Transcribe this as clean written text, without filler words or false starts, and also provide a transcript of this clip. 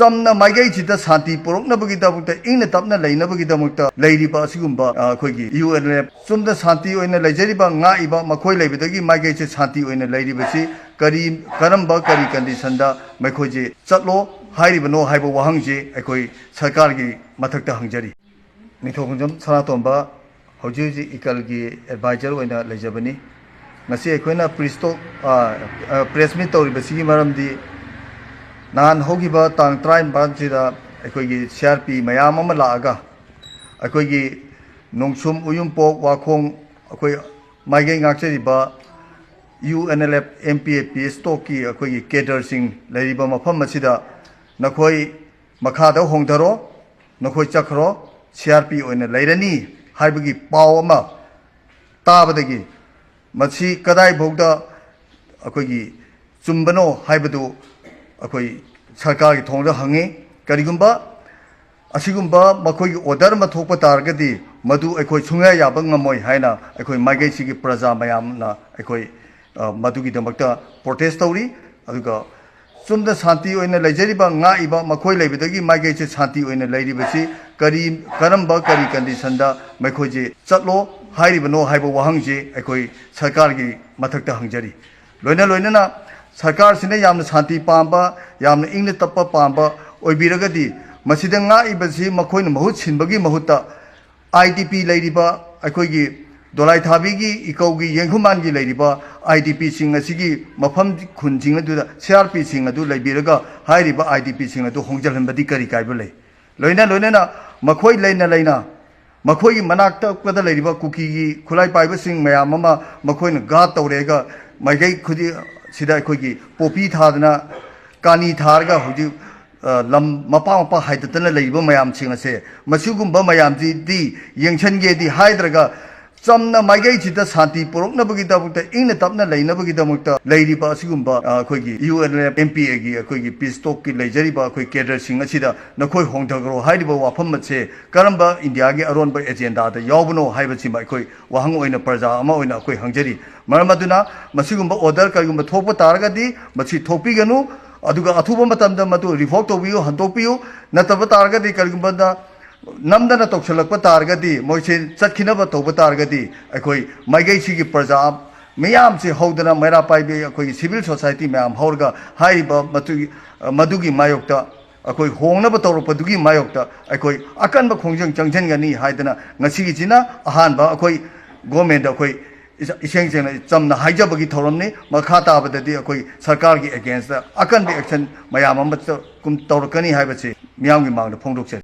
ꯆꯝꯅ ꯃꯥꯏꯀꯩꯁꯤꯗ ꯁꯥꯟꯇꯤ ꯄꯨꯔꯛꯅꯕꯒꯤꯗꯃꯛꯇ ꯏꯪꯅ ꯇꯞꯅ ꯂꯩꯅꯕꯒꯤꯗꯃꯛꯇ ꯂꯩꯔꯤꯕ ꯑꯁꯤꯒꯨꯝꯕ ꯑꯩꯈꯣꯏꯒꯤ UNLF ꯆꯨꯝꯅ ꯁꯥꯟꯇꯤ ꯑꯣꯏꯅ ꯂꯩꯖꯔꯤꯕ ꯉꯥꯛꯏꯕ ꯃꯈꯣꯏ ꯂꯩꯕꯗꯒꯤ ꯃꯥꯏꯀꯩꯁꯦ ꯁꯥꯟꯇꯤ ꯑꯣꯏꯅ ꯂꯩꯔꯤꯕꯁꯤ ꯀꯔꯝꯕ ꯀꯟꯗꯤꯁꯟꯗ ꯃꯈꯣꯏꯁꯦ ꯆꯠꯂꯣ ꯍꯥꯏꯔꯤꯕꯅꯣ ꯍꯥꯏꯕ ꯋꯥꯍꯪꯁꯦ ꯑꯩꯈꯣꯏ ꯁꯔꯀꯥꯔꯒꯤ ꯃꯊꯛꯇ ꯍꯪꯖꯔꯤ ꯅꯤꯡꯊꯧꯈꯣꯡꯖꯝ ꯁꯅꯥꯇꯣꯝꯕ ꯍꯧꯖꯤꯛ ꯍꯧꯖꯤꯛ ꯏꯀꯜꯒꯤ ꯑꯦꯗꯚꯥꯏꯖꯔ ꯑꯣꯏꯅ ꯂꯩꯖꯕꯅꯤ ꯉꯁꯤ ꯑꯩꯈꯣꯏꯅ ꯄ꯭ꯔꯦꯁ ꯃꯤꯠ ꯇꯧꯔꯤꯕꯁꯤꯒꯤ ꯃꯔꯝꯗꯤ ꯅꯍꯥꯟ ꯍꯧꯈꯤꯕ ꯇꯥꯡ 24ꯁꯤꯗ ꯑꯩꯈꯣꯏꯒꯤ CRP ꯃꯌꯥꯝ ꯑꯃ ꯂꯥꯛꯑꯒ ꯑꯩꯈꯣꯏꯒꯤ ꯅꯣꯡꯁꯨꯝ ꯎꯌꯨꯝꯄꯣꯛ ꯋꯥꯈꯣꯡ ꯑꯩꯈꯣꯏ ꯃꯥꯏꯀꯩ ꯉꯥꯛꯆꯔꯤꯕ UNLF MPA ꯄꯤꯁꯇꯣꯛꯀꯤ ꯑꯩꯈꯣꯏꯒꯤ ꯀꯦꯗꯔꯁꯤꯡ ꯂꯩꯔꯤꯕ ꯃꯐꯝ ꯑꯁꯤꯗ ꯅꯈꯣꯏ ꯃꯈꯥꯗ ꯍꯣꯡꯊꯔꯣ ꯅꯈꯣꯏ ꯆꯠꯈ꯭ꯔꯣ CRP ꯑꯣꯏꯅ ꯂꯩꯔꯅꯤ ꯍꯥꯏꯕꯒꯤ ꯄꯥꯎ ꯑꯃ ꯇꯥꯕꯗꯒꯤ ꯃꯁꯤ ꯀꯗꯥꯏꯐꯥꯎꯗ ꯑꯩꯈꯣꯏꯒꯤ ꯆꯨꯝꯕꯅꯣ ꯍꯥꯏꯕꯗꯨ ꯑꯩꯈꯣꯏ ꯁꯔꯀꯥꯔꯒꯤ ꯊꯣꯡꯗ ꯍꯪꯉꯤ ꯀꯔꯤꯒꯨꯝꯕ ꯑꯁꯤꯒꯨꯝꯕ ꯃꯈꯣꯏꯒꯤ ꯑꯣꯔꯗꯔ ꯑꯃ ꯊꯣꯛꯄ ꯇꯥꯔꯒꯗꯤ ꯃꯗꯨ ꯑꯩꯈꯣꯏ ꯁꯨꯡꯌꯥ ꯌꯥꯕ ꯉꯝꯃꯣꯏ ꯍꯥꯏꯅ ꯑꯩꯈꯣꯏ ꯃꯥꯏꯀꯩꯁꯤꯒꯤ ꯄ꯭ꯔꯖꯥ ꯃꯌꯥꯝꯅ ꯑꯩꯈꯣꯏ ꯃꯗꯨꯒꯤꯗꯃꯛꯇ ꯄ꯭ꯔꯣꯇꯦꯁ ꯇꯧꯔꯤ ꯑꯗꯨꯒ ꯆꯨꯝꯅ ꯁꯥꯟꯇꯤ ꯑꯣꯏꯅ ꯂꯩꯖꯔꯤꯕ ꯉꯥꯛꯏꯕ ꯃꯈꯣꯏ ꯂꯩꯕꯗꯒꯤ ꯃꯥꯏꯀꯩꯁꯦ ꯁꯥꯟꯇꯤ ꯑꯣꯏꯅ ꯂꯩꯔꯤꯕꯁꯤ ꯀꯔꯝꯕ ꯀꯟꯗꯤꯁꯟꯗ ꯃꯈꯣꯏꯁꯦ ꯆꯠꯂꯣ ꯍꯥꯏꯔꯤꯕꯅꯣ ꯍꯥꯏꯕ ꯋꯥꯍꯪꯁꯦ ꯑꯩꯈꯣꯏ ꯁꯔꯀꯥꯔꯒꯤ ꯃꯊꯛꯇ ꯍꯪꯖꯔꯤ ꯂꯣꯏꯅꯅ ꯁꯔꯀꯥꯔꯁꯤꯅ ꯌꯥꯝꯅ ꯁꯥꯟꯇꯤ ꯄꯥꯝꯕ ꯌꯥꯝꯅ ꯏꯪꯅ ꯇꯞꯄ ꯄꯥꯝꯕ ꯑꯣꯏꯕꯤꯔꯒꯗꯤ ꯃꯁꯤꯗ ꯉꯥꯛꯏꯕꯁꯤ ꯃꯈꯣꯏꯅ ꯃꯍꯨꯠ ꯁꯤꯟꯕꯒꯤ ꯃꯍꯨꯠꯇ IDP ꯂꯩꯔꯤꯕ ꯑꯩꯈꯣꯏꯒꯤ ꯗꯣꯂꯥꯏꯊꯥꯕꯤꯒꯤ ꯏꯀꯧꯒꯤ ꯌꯦꯡꯈꯨꯃꯥꯟꯒꯤ ꯂꯩꯔꯤꯕ IDPꯁꯤꯡ ꯑꯁꯤꯒꯤ ꯃꯐꯝ ꯈꯨꯟꯁꯤꯡ ꯑꯗꯨꯗ CRPꯁꯤꯡ ꯑꯗꯨ ꯂꯩꯕꯤꯔꯒ ꯍꯥꯏꯔꯤꯕ IDPꯁꯤꯡ ꯑꯗꯨ ꯍꯣꯡꯖꯜꯍꯟꯕꯗꯤ ꯀꯔꯤ ꯀꯥꯏꯕ ꯂꯩ ꯂꯣꯏꯅꯅ ꯃꯈꯣꯏ ꯂꯩꯅ ꯃꯈꯣꯏꯒꯤ ꯃꯅꯥꯛꯇ ꯂꯩꯔꯤꯕ ꯀꯨꯀꯤꯒꯤ ꯈꯨꯠꯂꯥꯏ ꯄꯥꯏꯕꯁꯤꯡ ꯃꯌꯥꯝ ꯑꯃ ꯃꯈꯣꯏꯅ ꯒꯥꯔꯗ ꯇꯧꯔꯦꯒ ꯃꯥꯏꯀꯩ ꯈꯨꯗꯤꯡ ꯁꯤꯗ ꯑꯩꯈꯣꯏꯒꯤ ꯄꯣꯄꯤ ꯊꯥꯗꯅ ꯀꯥꯅꯤ ꯊꯥꯔꯒ ꯍꯧꯖꯤꯛ ꯂꯝ ꯃꯄꯥ ꯍꯥꯏꯗꯠꯇꯅ ꯂꯩꯔꯤꯕ ꯃꯌꯥꯝꯁꯤꯡ ꯑꯁꯦ ꯃꯁꯤꯒꯨꯝꯕ ꯃꯌꯥꯝꯁꯤꯗꯤ ꯌꯦꯡꯁꯤꯟꯒꯦꯗꯤ ꯍꯥꯏꯗ꯭ꯔꯒ ꯆꯝꯅ ꯃꯥꯏꯀꯩꯁꯤꯗ ꯁꯥꯟꯇꯤ ꯄꯨꯔꯛꯅꯕꯒꯤꯗꯃꯛꯇ ꯏꯪꯅ ꯇꯞꯅ ꯂꯩꯅꯕꯒꯤꯗꯃꯛꯇ ꯂꯩꯔꯤꯕ ꯑꯁꯤꯒꯨꯝꯕ ꯑꯩꯈꯣꯏꯒꯤ UNLF MPAꯒꯤ ꯑꯩꯈꯣꯏꯒꯤ ꯄꯤꯁꯇꯣꯛꯀꯤ ꯂꯩꯖꯔꯤꯕ ꯑꯩꯈꯣꯏ ꯀꯦꯗꯔꯁꯤꯡ ꯑꯁꯤꯗ ꯅꯈꯣꯏ ꯍꯣꯡꯊꯈ꯭ꯔꯣ ꯍꯥꯏꯔꯤꯕ ꯋꯥꯐꯝ ꯑꯁꯦ ꯀꯔꯝꯕ ꯏꯟꯗꯤꯌꯥꯒꯤ ꯑꯔꯣꯟꯕ ꯑꯦꯖꯦꯟꯗꯥꯗ ꯌꯥꯎꯕꯅꯣ ꯍꯥꯏꯕꯁꯤꯃ ꯑꯩꯈꯣꯏ ꯋꯥꯍꯪ ꯑꯣꯏꯅ ꯄ꯭ꯔꯖꯥ ꯑꯃ ꯑꯣꯏꯅ ꯑꯩꯈꯣꯏ ꯍꯪꯖꯔꯤ ꯃꯔꯝ ꯑꯗꯨꯅ ꯃꯁꯤꯒꯨꯝꯕ ꯑꯣꯔꯗꯔ ꯀꯔꯤꯒꯨꯝꯕ ꯊꯣꯛꯄ ꯇꯥꯔꯒꯗꯤ ꯃꯁꯤ ꯊꯣꯛꯄꯤꯒꯅꯨ ꯑꯗꯨꯒ ꯑꯊꯨꯕ ꯃꯇꯝꯗ ꯃꯗꯨ ꯔꯤꯚꯣꯛ ꯇꯧꯕꯤꯌꯨ ꯍꯟꯗꯣꯛꯄꯤꯌꯨ ꯅꯠꯇꯕ ꯇꯥꯔꯒꯗꯤ ꯀꯔꯤꯒꯨꯝꯕꯗ ꯅꯝꯗꯅ ꯇꯧꯁꯜꯂꯛꯄ ꯇꯥꯔꯒꯗꯤ ꯃꯣꯏꯁꯦ ꯆꯠꯈꯤꯅꯕ ꯇꯧꯕ ꯇꯥꯔꯒꯗꯤ ꯑꯩꯈꯣꯏ ꯃꯥꯏꯀꯩꯁꯤꯒꯤ ꯄ꯭ꯔꯖꯥ ꯃꯌꯥꯝꯁꯦ ꯍꯧꯗꯅ ꯃꯩꯔꯥ ꯄꯥꯏꯕꯤ ꯑꯩꯈꯣꯏꯒꯤ ꯁꯤꯚꯤꯜ ꯁꯣꯁꯥꯏꯇꯤ ꯃꯌꯥꯝ ꯍꯧꯔꯒ ꯍꯥꯏꯔꯤꯕ ꯃꯗꯨꯒꯤ ꯃꯥꯌꯣꯛꯇ ꯑꯩꯈꯣꯏ ꯍꯣꯡꯅꯕ ꯇꯧꯔꯛꯄꯗꯨꯒꯤ ꯃꯥꯌꯣꯛꯇ ꯑꯩꯈꯣꯏ ꯑꯀꯟꯕ ꯈꯣꯡꯖꯪ ꯆꯪꯁꯤꯟꯒꯅꯤ ꯍꯥꯏꯗꯅ ꯉꯁꯤꯒꯤꯁꯤꯅ ꯑꯍꯥꯟꯕ ꯑꯩꯈꯣꯏ ꯒꯣꯔꯃꯦꯟꯗ ꯑꯩꯈꯣꯏ ꯏꯁꯦꯡ ꯁꯦꯡꯅ ꯆꯝꯅ ꯍꯥꯏꯖꯕꯒꯤ ꯊꯧꯔꯝꯅꯤ ꯃꯈꯥ ꯇꯥꯕꯗꯗꯤ ꯑꯩꯈꯣꯏ ꯁꯔꯀꯥꯔꯒꯤ ꯑꯦꯒꯦꯟꯁꯇ ꯑꯀꯟꯕ ꯑꯦꯛꯁꯟ ꯃꯌꯥꯝ ꯑꯃ ꯇꯧꯔꯛꯀꯅꯤ ꯍꯥꯏꯕꯁꯤ ꯃꯤꯌꯥꯝꯒꯤ ꯃꯥꯡꯗ ꯐꯣꯡꯗꯣꯛꯆꯔꯤ